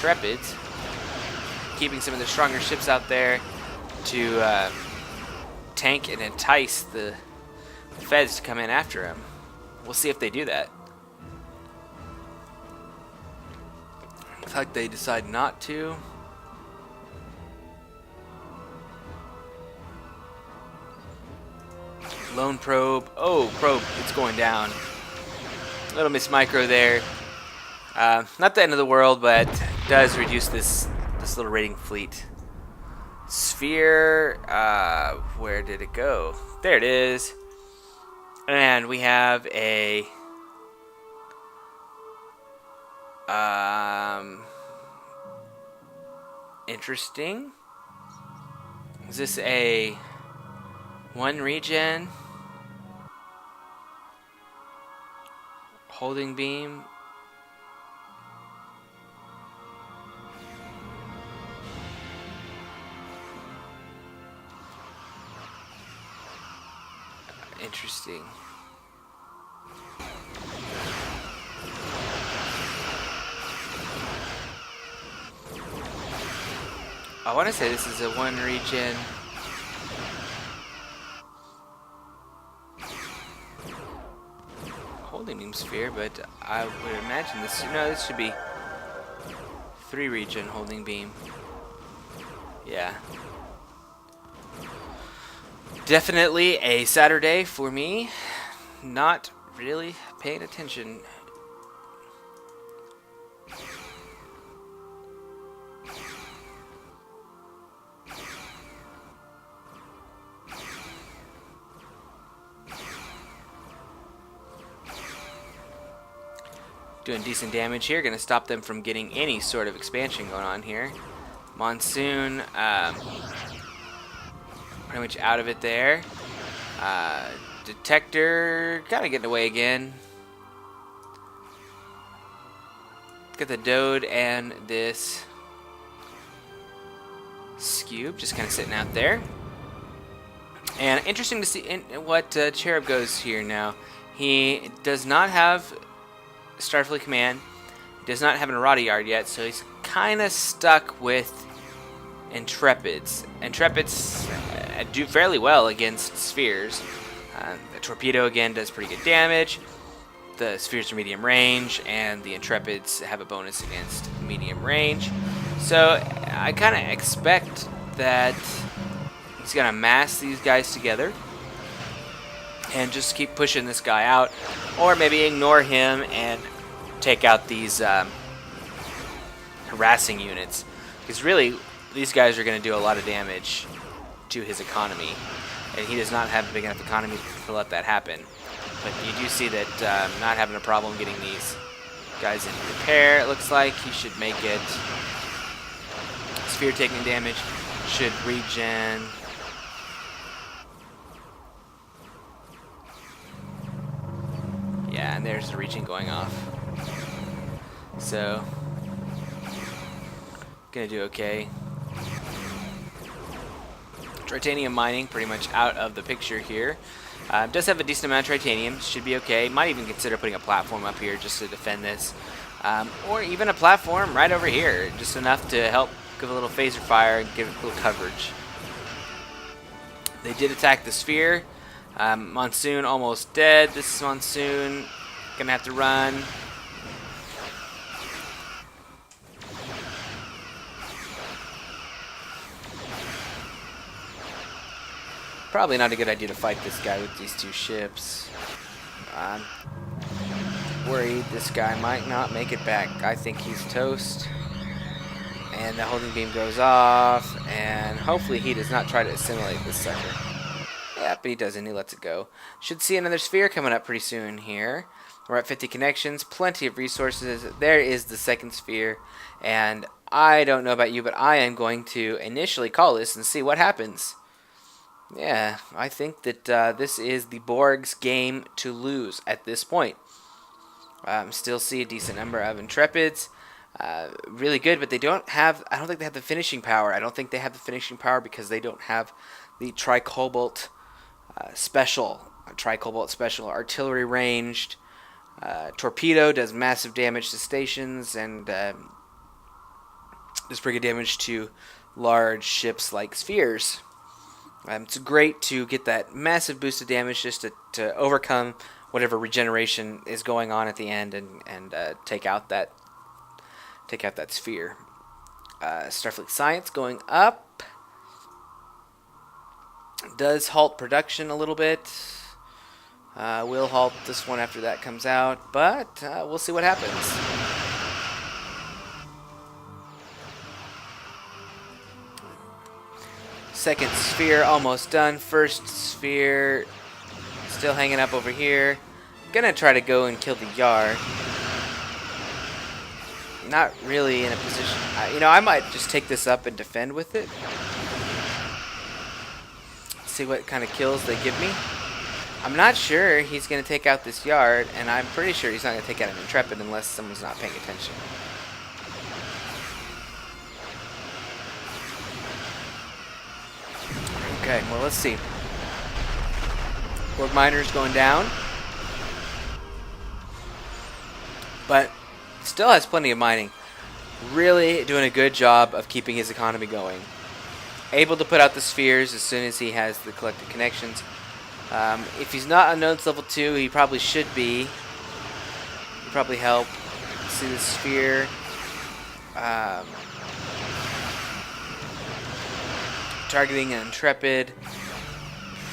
Intrepids, keeping some of the stronger ships out there to tank and entice the Feds to come in after him. We'll see if they do that. Looks like they decide not to. Lone probe. Oh, probe. It's going down. Little Miss Micro there. Not the end of the world, but does reduce this little raiding fleet. Sphere. Where did it go? There it is. And we have a interesting. Is this a one regen holding beam? Interesting. I want to say this is a one regen. Holding beam sphere, but I would imagine this. No, this should be 3 regen holding beam. Yeah. Definitely a Saturday for me. Not really paying attention. Doing decent damage here. Going to stop them from getting any sort of expansion going on here. Monsoon. Pretty much out of it there. Detector kind of getting away again. Got the Dode and this Scube just kind of sitting out there. And interesting to see what Charybde goes here now. He does not have Starfleet Command. He does not have an Armada Yard yet, so he's kind of stuck with Intrepids. Intrepids do fairly well against spheres. The torpedo again does pretty good damage. The spheres are medium range, and the Intrepids have a bonus against medium range. So I kind of expect that he's gonna mass these guys together and just keep pushing this guy out, or maybe ignore him and take out these harassing units, because really these guys are going to do a lot of damage to his economy, and he does not have a big enough economy to let that happen. But you do see that not having a problem getting these guys in repair. It looks like he should make it. Sphere taking damage should regen. Yeah, and there's the regen going off. So gonna do okay. Titanium mining pretty much out of the picture here. Does have a decent amount of titanium, should be okay. Might even consider putting a platform up here just to defend this. Or even a platform right over here, just enough to help give a little phaser fire and give it a little coverage. They did attack the sphere. Monsoon almost dead. This is Monsoon. Gonna have to run. Probably not a good idea to fight this guy with these 2 ships. I'm worried this guy might not make it back. I think he's toast. And the holding beam goes off, and hopefully he does not try to assimilate this sucker. Yep, he doesn't. He lets it go. Should see another sphere coming up pretty soon here. We're at 50 connections, plenty of resources. There is the second sphere, and I don't know about you, but I am going to initially call this and see what happens. Yeah, I think that this is the Borg's game to lose at this point. Still see a decent number of Intrepids. Really good, but they don't have... I don't think they have the finishing power. I don't think they have the finishing power because they don't have the Tricobalt special. Tricobalt special artillery ranged. Torpedo does massive damage to stations, and does pretty good damage to large ships like spheres. It's great to get that massive boost of damage just to overcome whatever regeneration is going on at the end and take out that sphere. Starfleet Science going up does halt production a little bit. Will halt this one after that comes out, but we'll see what happens. Second sphere almost done. First sphere still hanging up over here. Gonna try to go and kill the Yard. Not really in a position. I might just take this up and defend with it. See what kind of kills they give me. I'm not sure he's going to take out this Yard, and I'm pretty sure he's not going to take out an Intrepid unless someone's not paying attention. Okay, well, let's see. Borg Miner's going down. But still has plenty of mining. Really doing a good job of keeping his economy going. Able to put out the spheres as soon as he has the collected connections. If he's not unknowns level 2, he probably should be. He'd probably help. See the sphere. Targeting an Intrepid.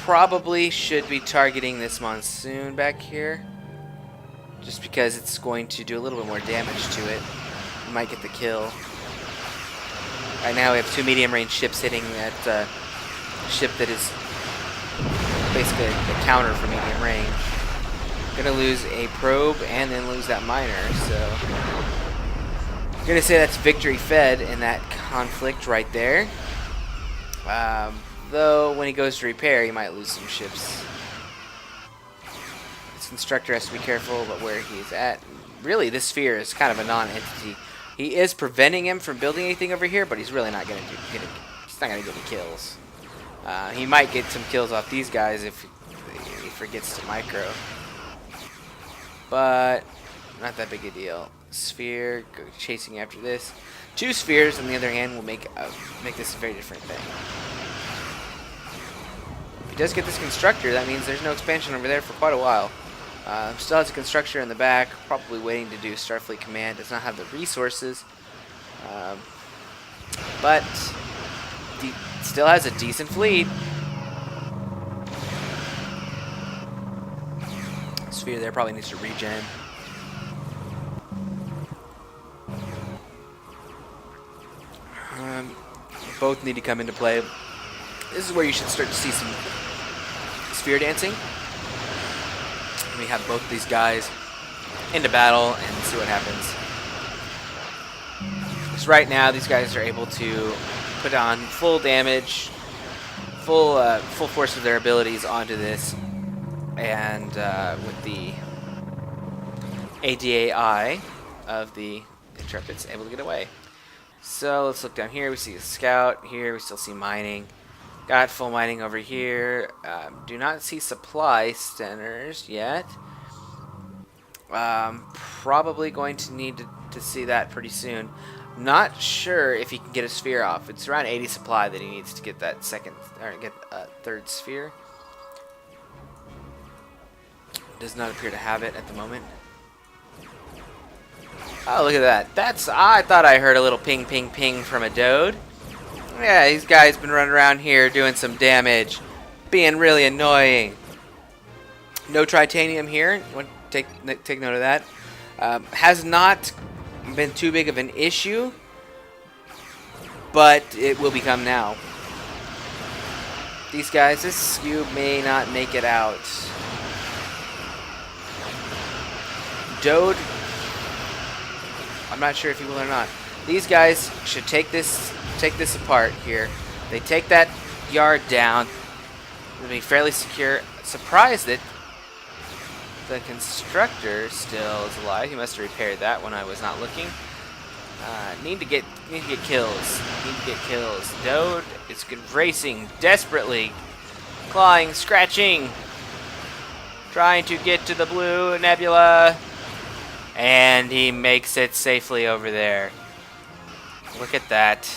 Probably should be targeting this Monsoon back here. Just because it's going to do a little bit more damage to it. We might get the kill. Right now we have 2 medium range ships hitting that ship that is basically a counter for medium range. Gonna lose a probe and then lose that miner, so gonna say that's victory fed in that conflict right there. Though when he goes to repair, he might lose some ships. This constructor has to be careful about where he's at. Really, this sphere is kind of a non-entity. He is preventing him from building anything over here, but he's really not gonna he's not gonna get any kills. He might get some kills off these guys if he forgets to micro. But not that big a deal. Sphere, go chasing after this. 2 spheres, on the other hand, will make this a very different thing. If he does get this constructor, that means there's no expansion over there for quite a while. Still has a constructor in the back, probably waiting to do Starfleet Command. Does not have the resources, but still has a decent fleet. Sphere there probably needs to regen. Both need to come into play. This is where you should start to see some sphere dancing. We have both of these guys into battle and see what happens. Because right now these guys are able to put on full damage, full force of their abilities onto this, and with the ADAI of the Intrepid's able to get away. So let's look down here. We see a scout here. We still see mining. Got full mining over here. Do not see supply centers yet. Probably going to need to see that pretty soon. Not sure if he can get a sphere off. It's around 80 supply that he needs to get that third sphere. Does not appear to have it at the moment. Oh, look at that. I thought I heard a little ping, ping, ping from a Dode. Yeah, these guys been running around here doing some damage. Being really annoying. No tritanium here. You want to take note of that. Has not been too big of an issue, but it will become now. These guys, this cube may not make it out. Dode, I'm not sure if he will or not. These guys should take this apart here. They take that Yard down. It'll be fairly secure. Surprised that the constructor still is alive. He must have repaired that when I was not looking. Need to get kills. Need to get kills. Dode is racing desperately, clawing, scratching, trying to get to the blue nebula, and he makes it safely over there. Look at that.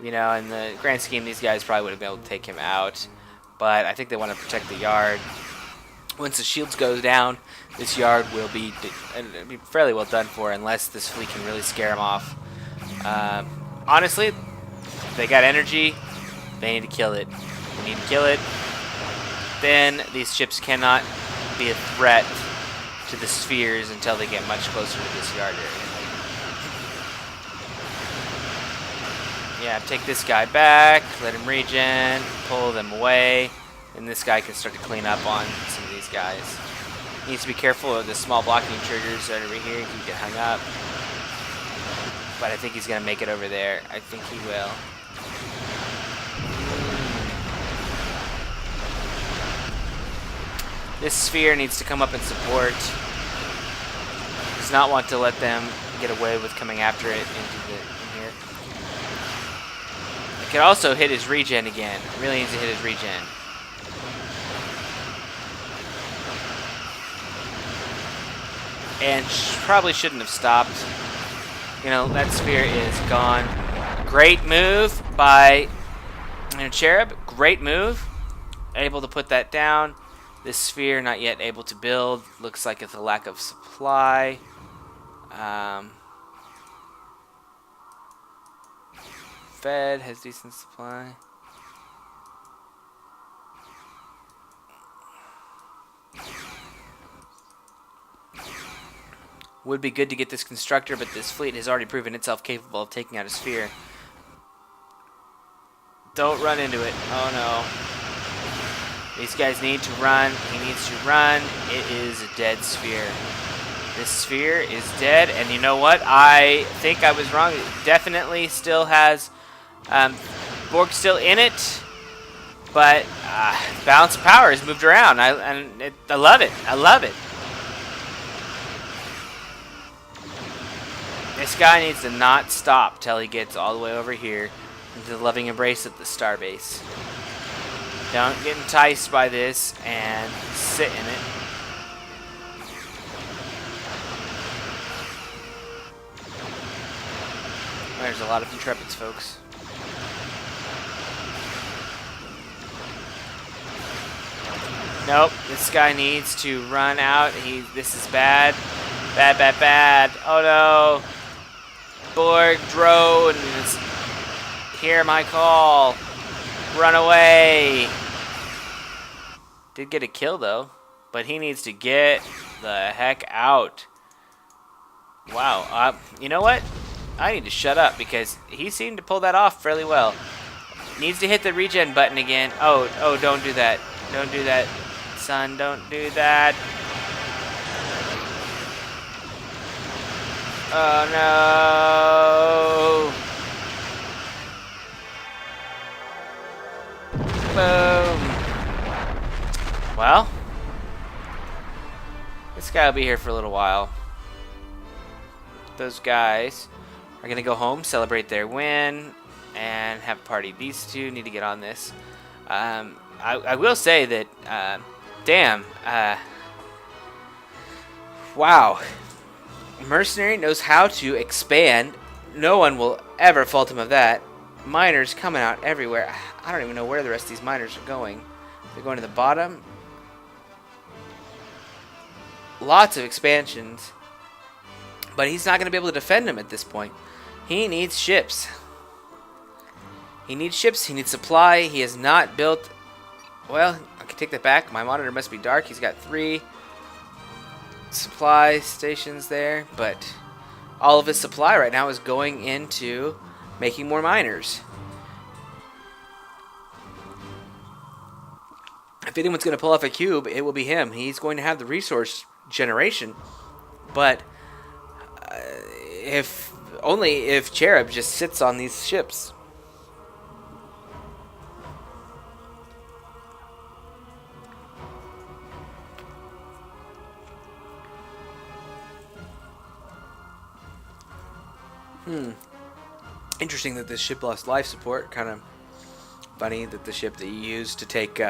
You know, in the grand scheme, these guys probably would have been able to take him out. But I think they want to protect the yard. Once the shields goes down, this yard will be fairly well done for unless this fleet can really scare him off. Honestly, they got energy. They need to kill it. They need to kill it. Then these ships cannot be a threat to the spheres until they get much closer to this yard area. Yeah, take this guy back, let him regen, pull them away, and this guy can start to clean up on some of these guys. He needs to be careful of the small blocking triggers right over here. He can get hung up. But I think he's going to make it over there. I think he will. This sphere needs to come up and support. Does not want to let them get away with coming after it in here. It could also hit his regen again. It really needs to hit his regen. And probably shouldn't have stopped. You know, that sphere is gone. Great move by Charybde. Great move. Able to put that down. This sphere not yet able to build. Looks like it's a lack of supply. Fed has decent supply. Would be good to get this constructor, but this fleet has already proven itself capable of taking out a sphere. Don't run into it. Oh no. These guys need to run. He needs to run. It is a dead sphere. This sphere is dead, and you know what? I think I was wrong. It definitely still has Borg still in it, but balance of power has moved around. I love it. I love it. This guy needs to not stop till he gets all the way over here into the loving embrace of the starbase. Don't get enticed by this and sit in it. There's a lot of Intrepids, folks. Nope, this guy needs to run out. This is bad. Bad, bad, bad. Oh no. Borg drones. Hear my call. Run away. Did get a kill though, but he needs to get the heck out. Wow. You know what? I need to shut up because he seemed to pull that off fairly well. Needs to hit the regen button again. Oh, don't do that. Don't do that, son. Don't do that. Oh no. Boom. Well, this guy will be here for a little while. Those guys are going to go home, celebrate their win, and have a party. These two need to get on this. I will say that, wow. Mercenary knows how to expand. No one will ever fault him of that. Miners coming out everywhere. I don't even know where the rest of these miners are going. They're going to the bottom. Lots of expansions. But he's not going to be able to defend them at this point. He needs ships. He needs ships. He needs supply. He has not built... Well, I can take that back. My monitor must be dark. He's got 3 supply stations there. But all of his supply right now is going into making more miners. If anyone's going to pull off a cube, it will be him. He's going to have the resource generation. But... only if Charybde just sits on these ships. Interesting that this ship lost life support. Kind of funny that the ship that you used to take